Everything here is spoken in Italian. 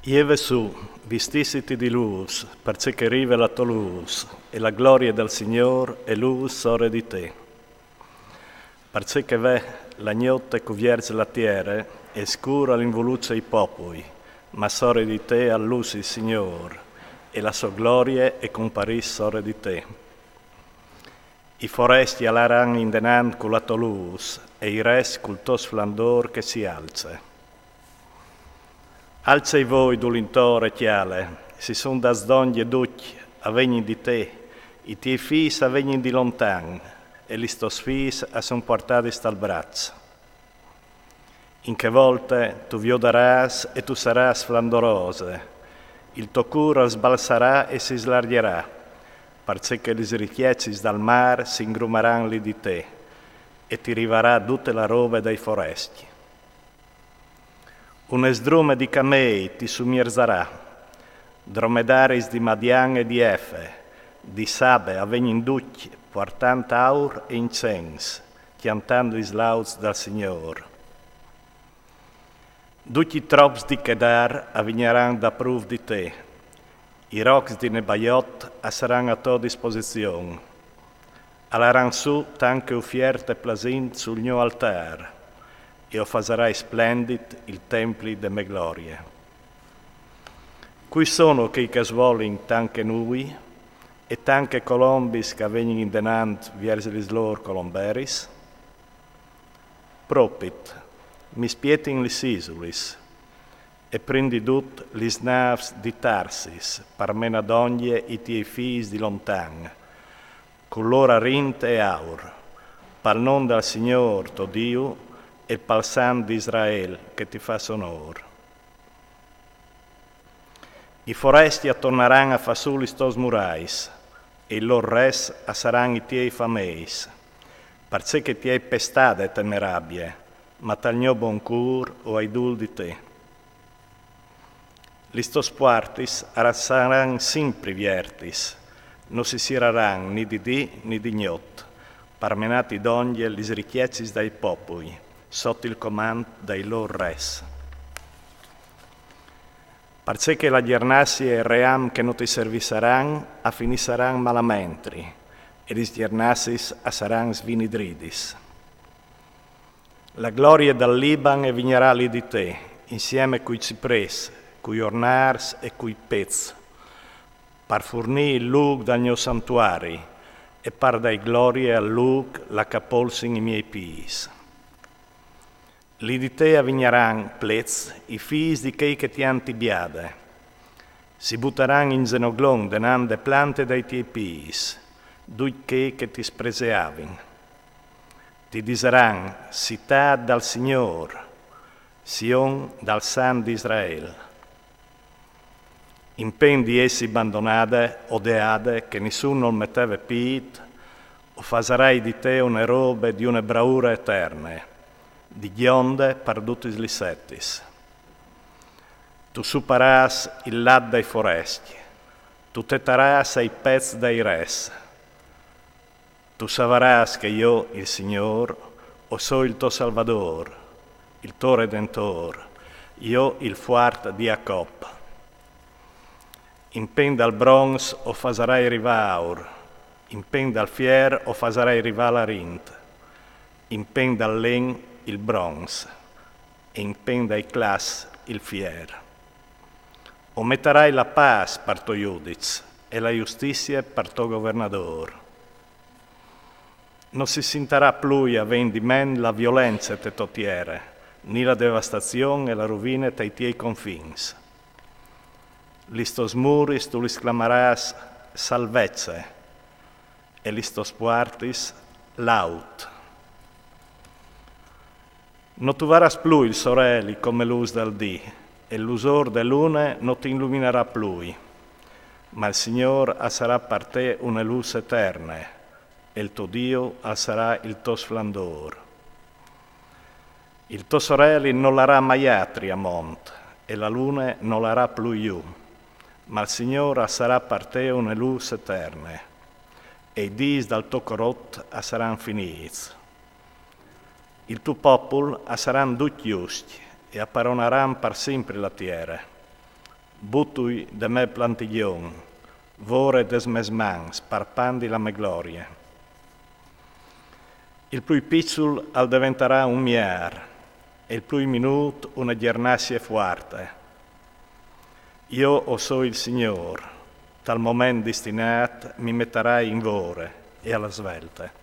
Ieve su, vistissiti di luz, perché che rive la tua luz, e la gloria del Signor è luz sore di te. Perché che ve la notte cuvierge la terra, e scura l'involuce i popoli, ma sore di te a luz il Signor, e la sua gloria è comparis sore di te. I foresti alaran indenant con la tua luz, e i res col tuo splendor che si alza. Alzai voi d'ulintore chiale, si son da sdoglie duc a vegni di te, i tiei fis a vegni di lontan, e li stos fis a son portati dal braccio. In che volte tu viodarás e tu saras splendorose, il tuo cura sbalzarà e si slargherà, perché li richiezis dal mar si ingrumeran lì di te, e ti rivarà tutte la robe dei foresti. Un esdrume di camei ti sumierzarà, dromedaris di Madian e di Efe, di Sabe a vegninduc, portant aur e incens, chiantando i slauds dal Signor. Duci trops di Kedar avigneran da pruv di te, i rocs di Nebaiot saran a tua disposizione, alaran su tanche ufierte plasint sul mio altar, e o fasarai splendid il templi de me glorie. Qui sono che svolin tanche nui, e tanche colombis che vegnin indenant viergelis lor colomberis? Propit, mi spietin lis isulis, e prendidut lis navs di Tarsis, parmena d'oglie i tiei fis di lontan, con loro rinte e aur, pal non dal Signor, to Dio, e pal San di Israel che ti fa sonor. I foresti attornaran a fasuli stos murais, e il lor res saran i tiei fameis, perché che tiei pestade temerabie, ma tal mio bon cur o ai dul di te. Listos puartis saran simpri viertis, non si siraran ni di dì ni di gnot, parmenati d'oglie lis richiezis dai popoli, sotto il comando dei loro res. Perché che la giernassi e il ream che non ti servisaran, affinissaran malamentri, e gli giernassis saran svinidridis. La gloria dal Liban e vignerà lì di te, insieme coi cipres, coi ornars e coi pez, par fornì il lug dal mio santuari, e par dai glorie al lug la capolsin i miei pis. Lì di te avigneran plez i fis di chei che ti antibiade. Si butteran in zenoglon denande plante dai tiei pis, dui chei che ti spreseavin. Ti diseran, città dal Signor, Sion dal San di Israel. Impendi essi abbandonate, odeade, che nessuno metteva pit, o fasarai di te une robe di une braure eterne, di gionde perdutis lissettis. Tu superas il lat dei foresti, tu tetarás ai pez dei res. Tu savarás che io, il Signor, o so il tuo Salvador, il tuo Redentor, io il fuart di Jacob. Impen dal bronz o fasarai rivaur, impen dal fier o fasarai rivala rint, impen dal len il bronze, e impen dai clas il fier. O metterai la paz per tuo giudiz, e la giustizia per tuo governador. Non si sentirà più a vendi men la violenza te totiere, né la devastazione e la rovina te i tiei confins. Listos muris tu lis clamarás salvezze, e listos puartis laut. Non tu varas più il sorelli come luz del dì, e l'usor de lune non ti illuminerà più, ma il Signor sarà per te una luce eterna, e il tuo Dio sarà il tuo splendor. Il tuo sorelli non l'arà mai atri a mont, e la luna non l'arà più io, ma il Signor sarà per te una luce eterna, e i dis dal tuo corot saranno finiti. Il tuo popolo saranno tutti giusti, e apparonaran per sempre la terra. buttui de me plantiglion, vore des mes mans, sparpandi la me gloria. Il più piccol al diventerà un mier, e il più minut una giernassia forte. Io o so il Signor, tal moment destinat mi metterai in vore e alla svelte.